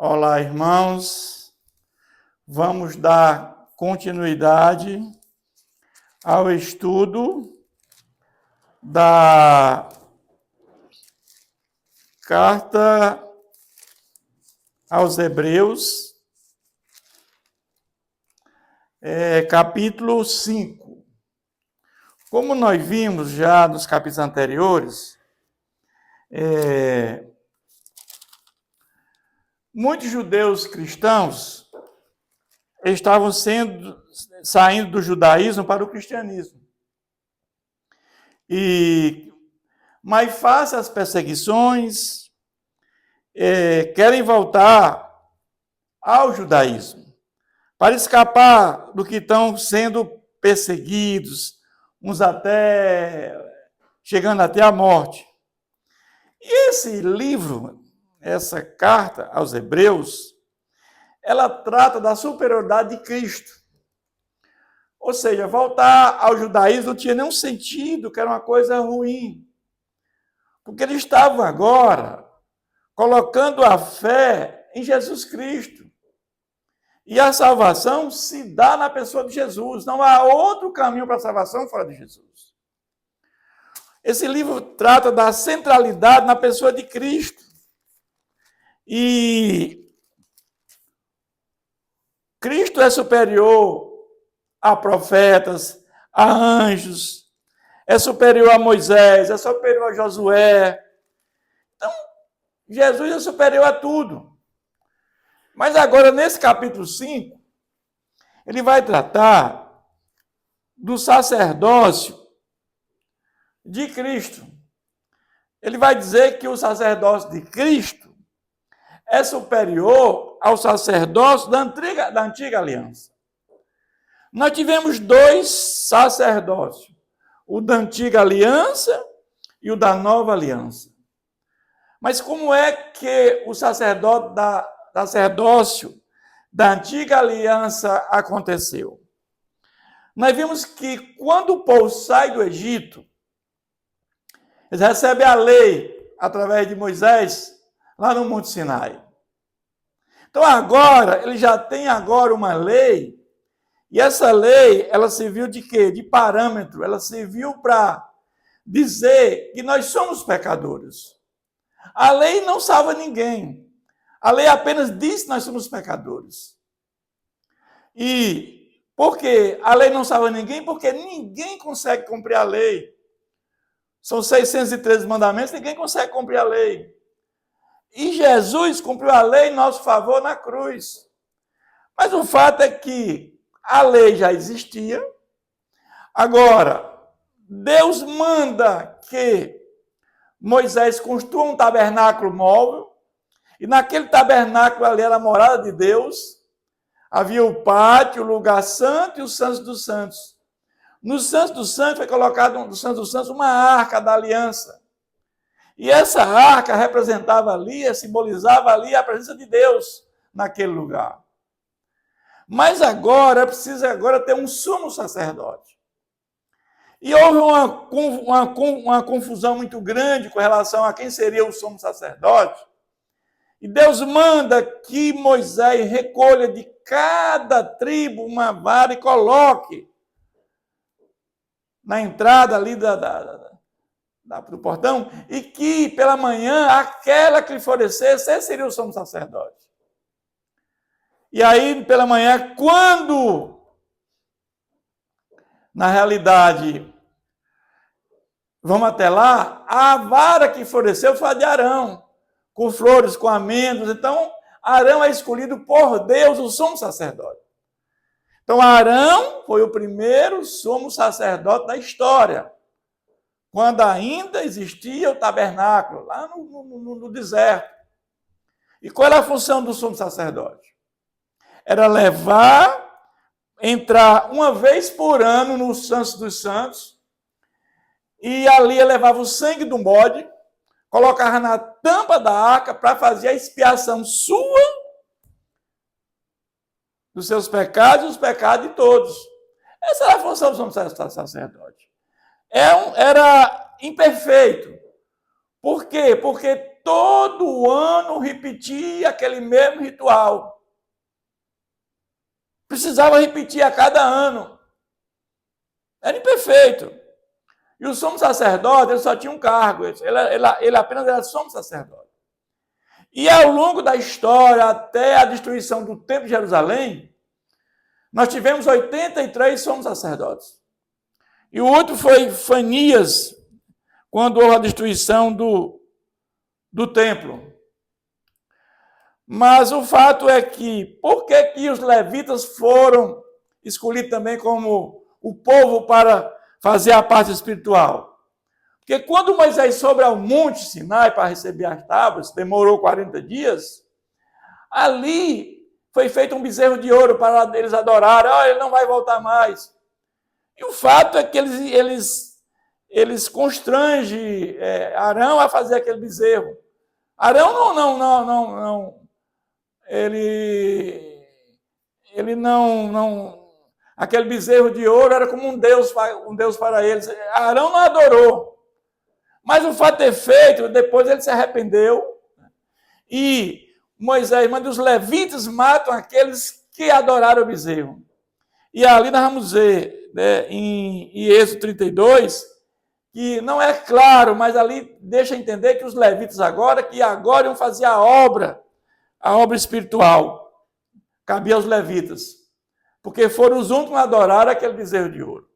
Olá, irmãos. Vamos dar continuidade ao estudo da Carta aos Hebreus, capítulo 5. Como nós vimos já nos capítulos anteriores, muitos judeus cristãos estavam saindo do judaísmo para o cristianismo. Mas face às perseguições, querem voltar ao judaísmo, para escapar do que estão sendo perseguidos, uns até chegando até a morte. E esse livro, essa carta aos Hebreus, ela trata da superioridade de Cristo. Ou seja, voltar ao judaísmo não tinha nenhum sentido, que era uma coisa ruim. Porque eles estavam agora colocando a fé em Jesus Cristo. E a salvação se dá na pessoa de Jesus. Não há outro caminho para a salvação fora de Jesus. Esse livro trata da centralidade na pessoa de Cristo. E Cristo é superior a profetas, a anjos, é superior a Moisés, é superior a Josué. Então, Jesus é superior a tudo. Mas agora, nesse capítulo 5, ele vai tratar do sacerdócio de Cristo. Ele vai dizer que o sacerdócio de Cristo é superior ao sacerdócio da antiga aliança. Nós tivemos dois sacerdócios, o da antiga aliança e o da nova aliança. Mas como é que o sacerdócio da antiga aliança aconteceu? Nós vimos que quando o povo sai do Egito, eles recebem a lei através de Moisés, lá no Monte Sinai. Então agora, ele já tem agora uma lei, e essa lei, ela serviu de quê? De parâmetro, ela serviu para dizer que nós somos pecadores. A lei não salva ninguém. A lei apenas diz que nós somos pecadores. E por que a lei não salva ninguém? Porque ninguém consegue cumprir a lei. São 613 mandamentos, ninguém consegue cumprir a lei. E Jesus cumpriu a lei em nosso favor na cruz. Mas o fato é que a lei já existia. Agora, Deus manda que Moisés construa um tabernáculo móvel. E naquele tabernáculo ali era a morada de Deus. Havia o pátio, o lugar santo e o Santo dos Santos. No Santo dos Santos foi colocado, no Santo dos Santos, uma arca da aliança. E essa arca representava ali, simbolizava ali a presença de Deus naquele lugar. Mas agora, precisa agora ter um sumo sacerdote. E houve uma confusão muito grande com relação a quem seria o sumo sacerdote. E Deus manda que Moisés recolha de cada tribo uma vara e coloque na entrada ali do portão, e que pela manhã aquela que lhe florescesse, esse seria o sumo sacerdote. E aí, pela manhã, quando, na realidade, vamos até lá, a vara que floresceu foi a de Arão, com flores, com amêndoas. Então, Arão é escolhido por Deus, o sumo sacerdote. Então, Arão foi o primeiro sumo sacerdote da história, quando ainda existia o tabernáculo, lá no deserto. E qual era a função do sumo sacerdote? Era entrar uma vez por ano no Santo dos Santos, e ali ele levava o sangue do bode, colocava na tampa da arca para fazer a expiação sua, dos seus pecados e os pecados de todos. Essa era a função do sumo sacerdote. Era imperfeito. Por quê? Porque todo ano repetia aquele mesmo ritual. Precisava repetir a cada ano. Era imperfeito. E o sumo sacerdote, ele só tinha um cargo. Ele apenas era sumo sacerdote. E ao longo da história, até a destruição do Templo de Jerusalém, nós tivemos 83 sumos sacerdotes. E o outro foi Fanias, quando houve a destruição do templo. Mas o fato é que, por que os levitas foram escolhidos também como o povo para fazer a parte espiritual? Porque quando Moisés sobe ao Monte Sinai para receber as tábuas, demorou 40 dias, ali foi feito um bezerro de ouro para eles adorarem. Ele não vai voltar mais. E o fato é que eles constrangem Arão a fazer aquele bezerro. Arão não. Ele não. Aquele bezerro de ouro era como um Deus para eles. Arão não adorou. Mas o fato é feito, depois ele se arrependeu. E Moisés manda os levitas matam aqueles que adoraram o bezerro. E ali nós vamos ver, né, em Êxodo 32, que não é claro, mas ali deixa entender que os levitas agora iam fazer a obra espiritual. Cabia aos levitas. Porque foram os únicos a adorar aquele bezerro de ouro.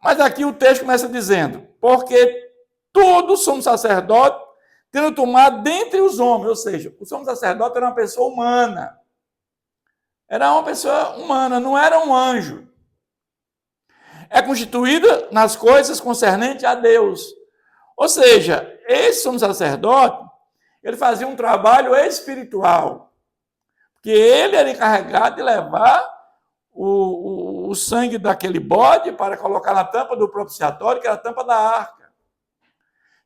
Mas aqui o texto começa dizendo, porque todo sumo sacerdote tendo tomado dentre os homens, ou seja, o sumo sacerdote era uma pessoa humana. Era uma pessoa humana, não era um anjo. É constituída nas coisas concernentes a Deus. Ou seja, esse sumo sacerdote, ele fazia um trabalho espiritual. Porque ele era encarregado de levar o sangue daquele bode para colocar na tampa do propiciatório, que era a tampa da arca.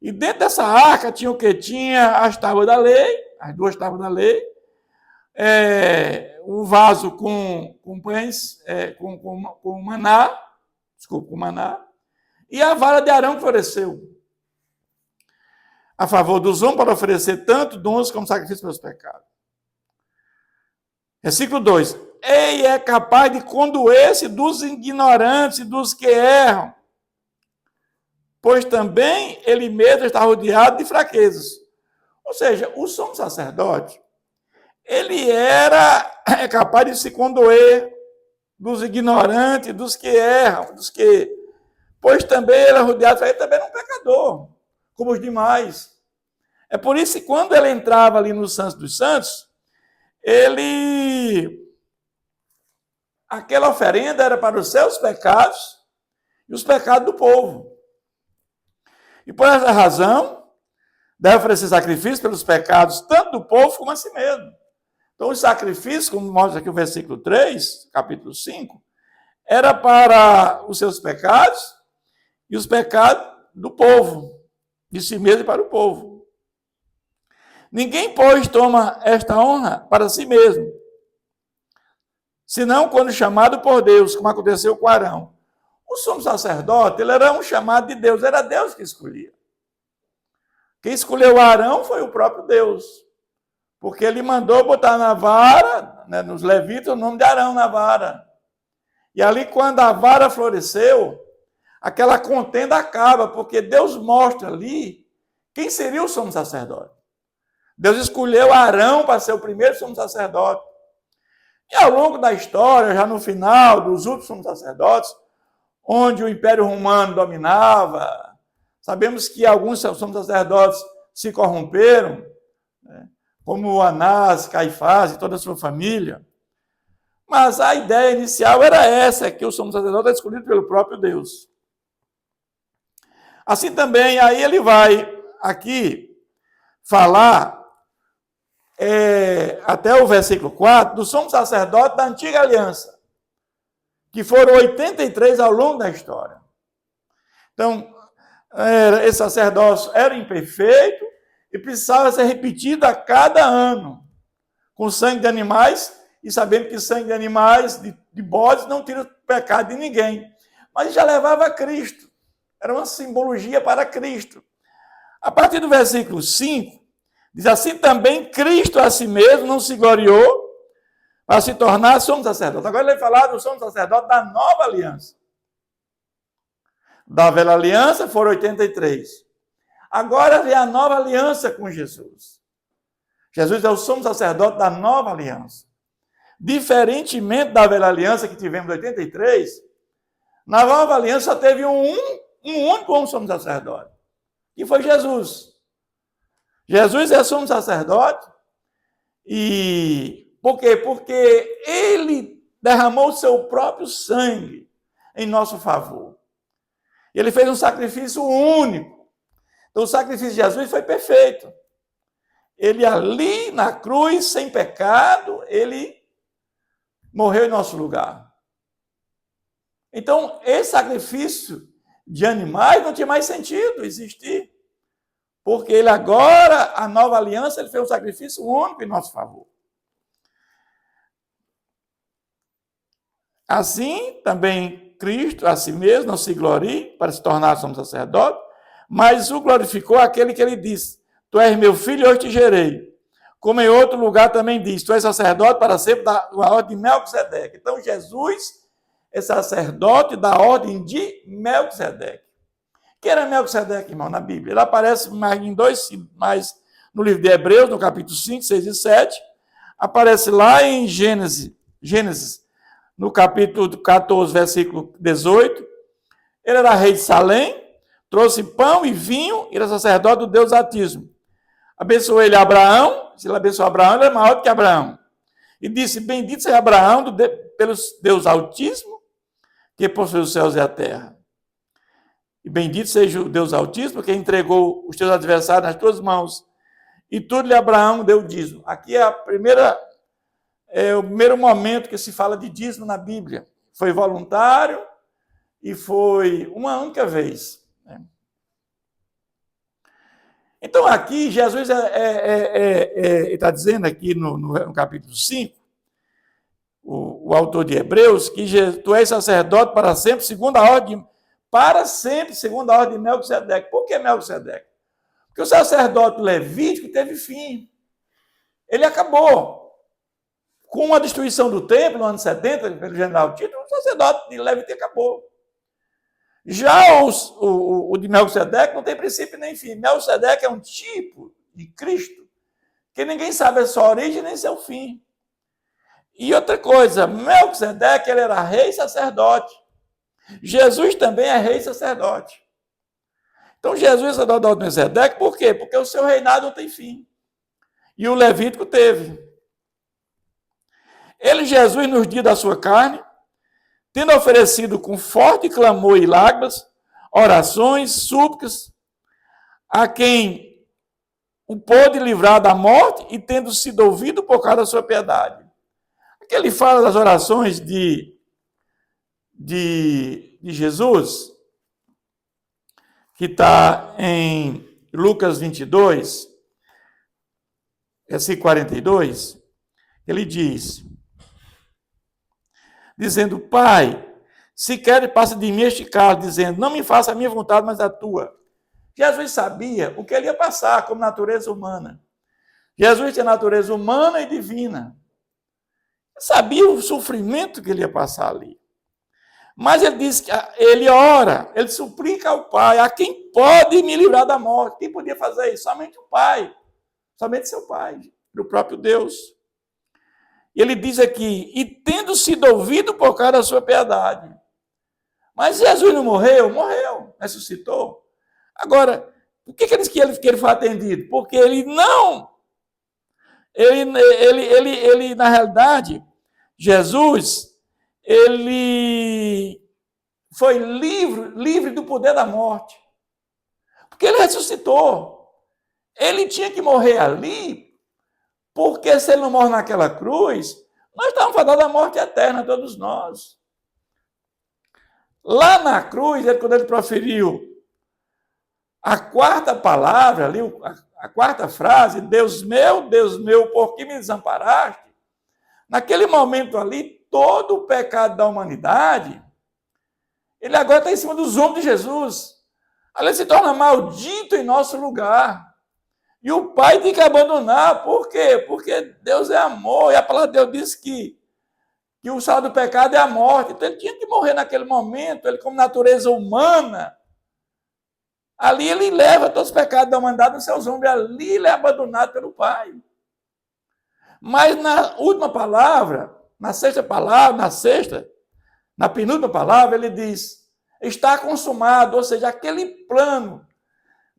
E dentro dessa arca tinha o quê? Tinha as tábuas da lei, as 2 tábuas da lei, um vaso com pães, com maná, e a vara de Arão que floresceu. A favor dos homens para oferecer tanto dons como sacrifício pelos pecados. Versículo 2. Ei, é capaz de condoer-se dos ignorantes e dos que erram, pois também ele mesmo está rodeado de fraquezas. Ou seja, o sumo sacerdote, ele era capaz de se condoer dos ignorantes, dos que erram, pois também ele é rodeado, ele também era um pecador, como os demais. É por isso que quando ele entrava ali no Santo dos Santos, aquela oferenda era para os seus pecados e os pecados do povo. E por essa razão, deve oferecer sacrifício pelos pecados, tanto do povo como a si mesmo. Então, os sacrifícios, como mostra aqui o versículo 3, capítulo 5, era para os seus pecados e os pecados do povo, de si mesmo e para o povo. Ninguém, pois, toma esta honra para si mesmo, senão quando chamado por Deus, como aconteceu com Arão. O sumo sacerdote, ele era um chamado de Deus, era Deus que escolhia. Quem escolheu Arão foi o próprio Deus, porque ele mandou botar na vara, né, nos levitas, o nome de Arão na vara. E ali, quando a vara floresceu, aquela contenda acaba, porque Deus mostra ali quem seria o sumo sacerdote. Deus escolheu Arão para ser o primeiro sumo sacerdote. E ao longo da história, já no final dos últimos sumos sacerdotes, onde o Império Romano dominava, sabemos que alguns sumos sacerdotes se corromperam, né, como Anás, Caifás e toda a sua família. Mas a ideia inicial era essa, que o sumo sacerdote é escolhido pelo próprio Deus. Assim também, aí ele vai aqui falar, até o versículo 4, do sumo sacerdote da antiga aliança, que foram 83 ao longo da história. Então, esse sacerdócio era imperfeito e precisava ser repetido a cada ano, com sangue de animais, e sabendo que sangue de animais, de bodes, não tira o pecado de ninguém. Mas já levava a Cristo. Era uma simbologia para Cristo. A partir do versículo 5, Diz assim também, Cristo a si mesmo não se gloriou para se tornar sumo sacerdote. Agora ele vai falar do sumo sacerdote da nova aliança. Da velha aliança foram 83. Agora vem a nova aliança com Jesus. Jesus é o sumo sacerdote da nova aliança. Diferentemente da velha aliança que tivemos em 83, na nova aliança só teve um único sumo sacerdote, que foi Jesus. Jesus é sumo sacerdote. E por quê? Porque ele derramou o seu próprio sangue em nosso favor. Ele fez um sacrifício único. Então, o sacrifício de Jesus foi perfeito. Ele ali na cruz, sem pecado, ele morreu em nosso lugar. Então, esse sacrifício de animais não tinha mais sentido existir. Porque ele agora, a nova aliança, ele fez um sacrifício único em nosso favor. Assim, também Cristo, a si mesmo, não se glorie para se tornar sumo sacerdote, mas o glorificou aquele que ele disse, tu és meu filho, hoje te gerei. Como em outro lugar também diz, tu és sacerdote para sempre da ordem de Melquisedeque. Então, Jesus é sacerdote da ordem de Melquisedeque. Quem era Melquisedeque, irmão, na Bíblia? Ele aparece mais no livro de Hebreus, no capítulo 5, 6 e 7. Aparece lá em Gênesis, no capítulo 14, versículo 18. Ele era rei de Salém, trouxe pão e vinho, e era sacerdote do Deus Altíssimo. Abençoou ele Abraão, se ele abençoou Abraão, ele é maior do que Abraão. E disse, bendito seja Abraão pelo Deus Altíssimo, que possui os céus e a terra. E bendito seja o Deus Altíssimo, que entregou os teus adversários nas tuas mãos. E tudo-lhe Abraão deu dízimo. Aqui é o primeiro momento que se fala de dízimo na Bíblia. Foi voluntário e foi uma única vez. Então, aqui, Jesus está dizendo aqui no capítulo 5, o autor de Hebreus, que tu és sacerdote para sempre, segundo a ordem de Melquisedeque. Por que Melquisedeque? Porque o sacerdote levítico teve fim. Ele acabou. Com a destruição do templo, no ano 70, pelo general Tito, o sacerdote de Levítico acabou. Já o de Melquisedeque não tem princípio nem fim. Melquisedeque é um tipo de Cristo que ninguém sabe a sua origem nem seu fim. E outra coisa, Melquisedeque ele era rei e sacerdote. Jesus também é rei e sacerdote. Então, Jesus é sacerdote da ordem de Melquisedeque, por quê? Porque o seu reinado não tem fim. E o Levítico teve. Ele, Jesus, nos dias da sua carne, tendo oferecido com forte clamor e lágrimas, orações, súplicas, a quem o pôde livrar da morte e tendo sido ouvido por causa da sua piedade. Aqui ele fala das orações de Jesus, que está em Lucas 22, versículo 42, ele diz, dizendo, Pai, se quer, passa de mim este cálice, dizendo, não me faça a minha vontade, mas a tua. Jesus sabia o que ele ia passar como natureza humana. Jesus tinha natureza humana e divina. Ele sabia o sofrimento que ele ia passar ali. Mas ele diz que ele ora, ele suplica ao Pai, a quem pode me livrar da morte. Quem podia fazer isso? Somente o Pai. Somente seu Pai, o próprio Deus. E ele diz aqui, e tendo sido ouvido por causa da sua piedade. Mas Jesus não morreu? Morreu, ressuscitou. Agora, por que ele diz que ele foi atendido? Porque ele não. Ele na realidade, Jesus, ele foi livre do poder da morte. Porque ele ressuscitou. Ele tinha que morrer ali, porque se ele não morre naquela cruz, nós estávamos fadados à morte eterna, todos nós. Lá na cruz, quando ele proferiu a quarta palavra, ali, a quarta frase, Deus meu, por que me desamparaste? Naquele momento ali, todo o pecado da humanidade, ele agora está em cima dos ombros de Jesus. Ali ele se torna maldito em nosso lugar. E o pai tem que abandonar. Por quê? Porque Deus é amor. E a palavra de Deus diz que o salário do pecado é a morte. Então ele tinha que morrer naquele momento. Ele, como natureza humana, ali ele leva todos os pecados da humanidade nos seus ombros. Ali ele é abandonado pelo pai. Mas na última palavra, na penúltima palavra, ele diz: está consumado, ou seja, aquele plano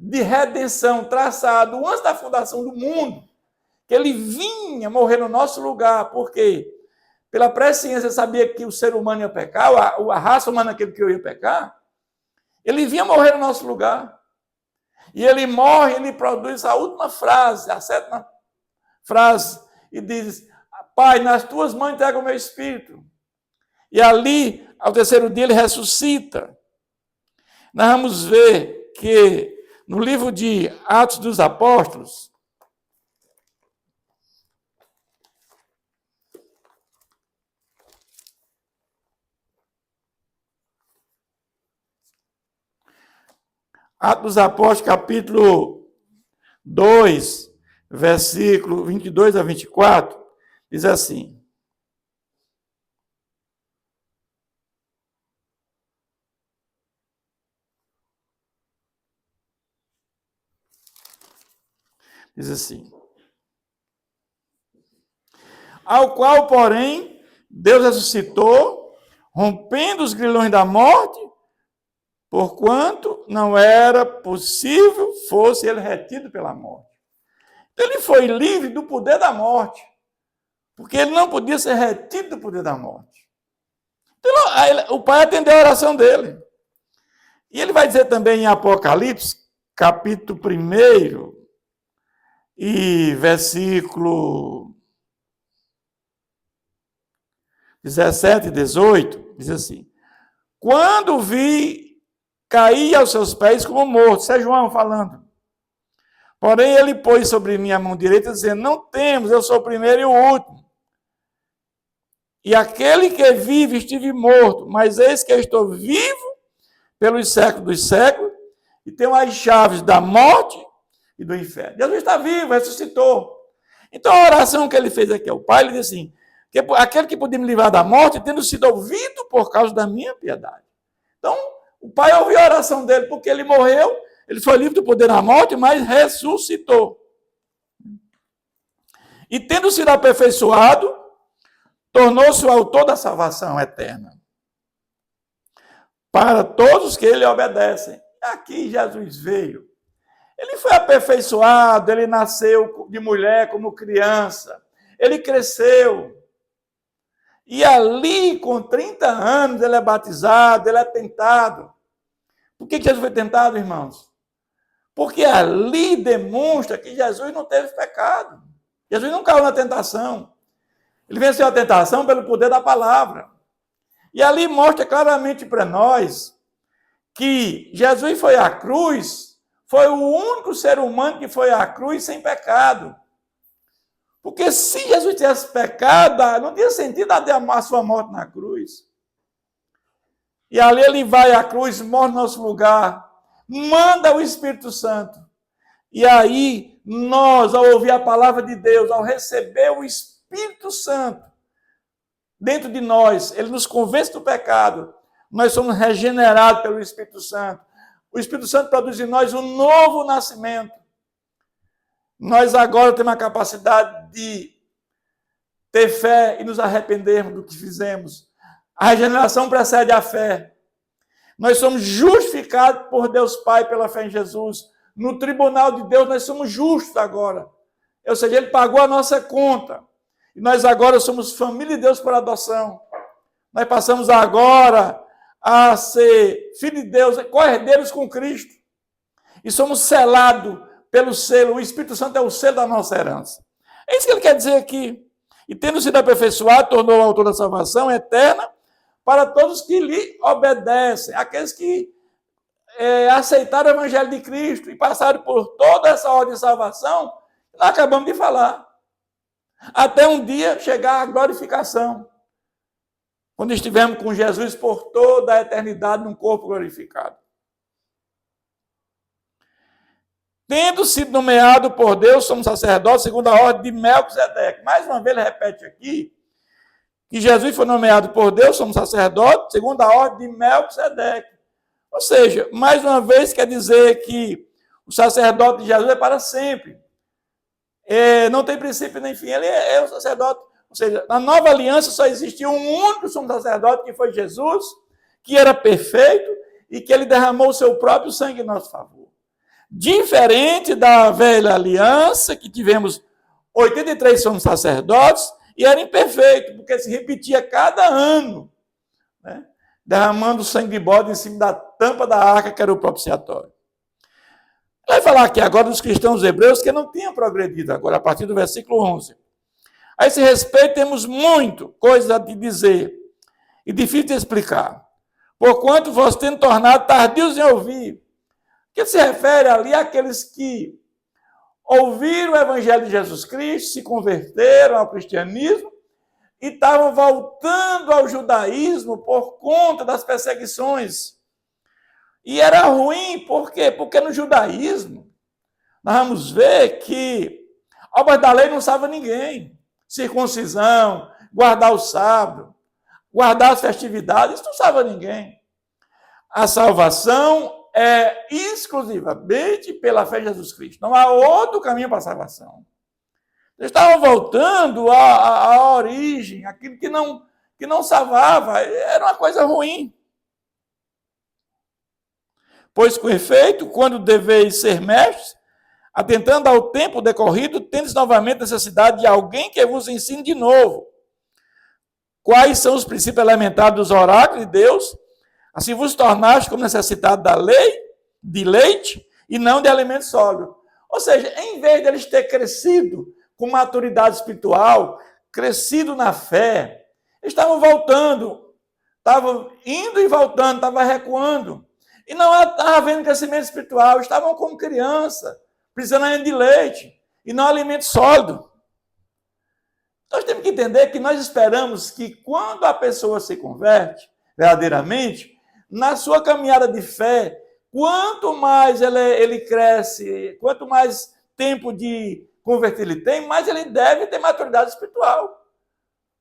de redenção traçado antes da fundação do mundo, que ele vinha morrer no nosso lugar, porque pela presciência sabia que o ser humano ia pecar, a raça humana que ele criou ia pecar, ele vinha morrer no nosso lugar. E ele morre, ele produz a última frase, a sétima frase, e diz: Pai, nas tuas mãos entrego o meu espírito. E ali, ao terceiro dia, ele ressuscita. Nós vamos ver que no livro de Atos dos Apóstolos, Atos dos Apóstolos, capítulo 2, versículo 22 a 24, diz assim: diz assim: ao qual, porém, Deus ressuscitou, rompendo os grilhões da morte, porquanto não era possível fosse ele retido pela morte. Então, ele foi livre do poder da morte, porque ele não podia ser retido do poder da morte. Então, o Pai atendeu a oração dele. E ele vai dizer também em Apocalipse, capítulo 1, e versículo 17 e 18, diz assim: quando vi, caí aos seus pés como morto. Isso é João falando. Porém, ele pôs sobre mim a mão direita, dizendo: não temos, eu sou o primeiro e o último. E aquele que vive estive morto, mas eis que eu estou vivo pelos séculos dos séculos, e tenho as chaves da morte e do inferno. Jesus está vivo, ressuscitou. Então, a oração que ele fez aqui ao Pai, ele disse assim: que aquele que podia me livrar da morte, tendo sido ouvido por causa da minha piedade. Então, o Pai ouviu a oração dele, porque ele morreu, ele foi livre do poder da morte, mas ressuscitou. E tendo sido aperfeiçoado, tornou-se o autor da salvação eterna para todos que ele obedecem. Aqui Jesus veio. Ele foi aperfeiçoado, ele nasceu de mulher como criança, ele cresceu. E ali, com 30 anos, ele é batizado, ele é tentado. Por que Jesus foi tentado, irmãos? Porque ali demonstra que Jesus não teve pecado. Jesus não caiu na tentação. Ele venceu a tentação pelo poder da palavra. E ali mostra claramente para nós que Jesus foi à cruz, foi o único ser humano que foi à cruz sem pecado. Porque se Jesus tivesse pecado, não tinha sentido a sua morte na cruz. E ali ele vai à cruz, morre no nosso lugar, manda o Espírito Santo. E aí, nós, ao ouvir a palavra de Deus, ao receber o Espírito Santo dentro de nós, ele nos convence do pecado, nós somos regenerados pelo Espírito Santo. O Espírito Santo produz em nós um novo nascimento. Nós agora temos a capacidade de ter fé e nos arrependermos do que fizemos. A regeneração precede a fé. Nós somos justificados por Deus Pai pela fé em Jesus. No tribunal de Deus nós somos justos agora. Ou seja, ele pagou a nossa conta. E nós agora somos família de Deus por adoção. Nós passamos agora a ser filho de Deus, co-herdeiros com Cristo. E somos selados pelo selo. O Espírito Santo é o selo da nossa herança. É isso que ele quer dizer aqui. E tendo sido aperfeiçoado, tornou o autor da salvação eterna para todos que lhe obedecem. Aqueles que aceitaram o Evangelho de Cristo e passaram por toda essa ordem de salvação, nós acabamos de falar. Até um dia chegar à glorificação. Quando estivermos com Jesus por toda a eternidade num corpo glorificado. tendo sido nomeado por Deus como sacerdote segundo a ordem de Melquisedeque. Mais uma vez ele repete aqui que Jesus foi nomeado por Deus como sacerdote segundo a ordem de Melquisedeque. Ou seja, mais uma vez quer dizer que o sacerdote de Jesus é para sempre. Não tem princípio nem fim, ele é o sacerdote. Ou seja, na nova aliança só existia um único sumo sacerdote, que foi Jesus, que era perfeito e que ele derramou o seu próprio sangue em nosso favor. Diferente da velha aliança, que tivemos 83 somos sacerdotes, e era imperfeito, porque se repetia cada ano, né? Derramando sangue de bode em cima da tampa da arca, que era o propiciatório. Vai falar aqui agora dos cristãos hebreus que não tinham progredido, agora a partir do versículo 11. A esse respeito temos muito coisa a te dizer, e difícil de explicar, porquanto vós tendo tornado tardios em ouvir. Que se refere ali àqueles que ouviram o evangelho de Jesus Cristo, se converteram ao cristianismo e estavam voltando ao judaísmo por conta das perseguições. E era ruim, por quê? Porque no judaísmo, nós vamos ver que obras da lei não salva ninguém. Circuncisão, guardar o sábado, guardar as festividades, isso não salva ninguém. A salvação é exclusivamente pela fé em Jesus Cristo. Não há outro caminho para a salvação. Eles estavam voltando à origem, aquilo que não salvava, era uma coisa ruim. Pois, com efeito, quando deveis ser mestres, atentando ao tempo decorrido, tendes novamente necessidade de alguém que vos ensine de novo quais são os princípios elementares dos oráculos de Deus. Assim vos tornaste como necessitado da lei, de leite, e não de alimento sólido. Ou seja, em vez de eles terem crescido com maturidade espiritual, crescido na fé, eles estavam voltando, estavam indo e voltando, estavam recuando. E não estava havendo crescimento espiritual, estavam como criança, precisando ainda de leite, e não alimento sólido. Nós temos que entender que nós esperamos que quando a pessoa se converte, verdadeiramente, na sua caminhada de fé, quanto mais ele cresce, quanto mais tempo de converter ele tem, mais ele deve ter maturidade espiritual.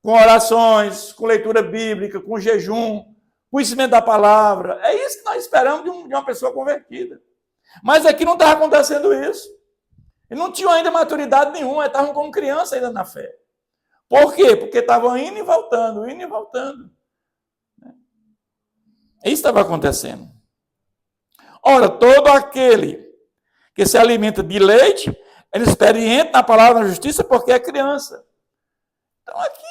Com orações, com leitura bíblica, com jejum, conhecimento da palavra. É isso que nós esperamos de uma pessoa convertida. Mas aqui não estava acontecendo isso. E não tinham ainda maturidade nenhuma, estavam como criança ainda na fé. Por quê? Porque estavam indo e voltando, indo e voltando. Isso estava acontecendo. Ora, todo aquele que se alimenta de leite, ele é experiente na palavra da justiça porque é criança. Então, aqui,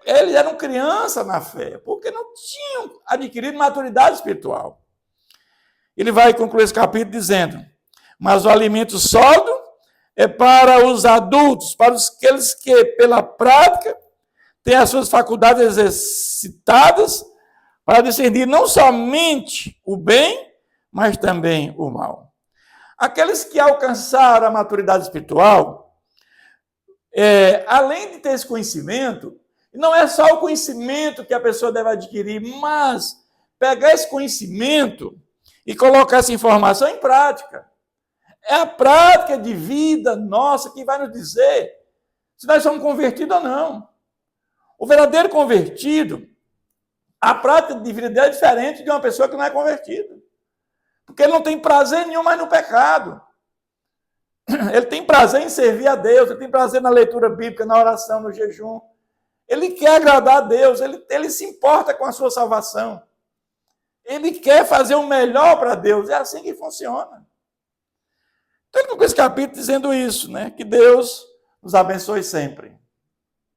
eles eram criança na fé, porque não tinham adquirido maturidade espiritual. Ele vai concluir esse capítulo dizendo, mas o alimento sólido é para os adultos, para aqueles que, pela prática, têm as suas faculdades exercitadas para discernir não somente o bem, mas também o mal. Aqueles que alcançaram a maturidade espiritual, além de ter esse conhecimento, não é só o conhecimento que a pessoa deve adquirir, mas pegar esse conhecimento e colocar essa informação em prática. É a prática de vida nossa que vai nos dizer se nós somos convertidos ou não. O verdadeiro convertido, a prática de vida dele é diferente de uma pessoa que não é convertida. Porque ele não tem prazer nenhum mais no pecado. Ele tem prazer em servir a Deus, ele tem prazer na leitura bíblica, na oração, no jejum. Ele quer agradar a Deus, ele se importa com a sua salvação. Ele quer fazer o melhor para Deus, é assim que funciona. Então, ele conclui esse capítulo dizendo isso, né? Que Deus nos abençoe sempre.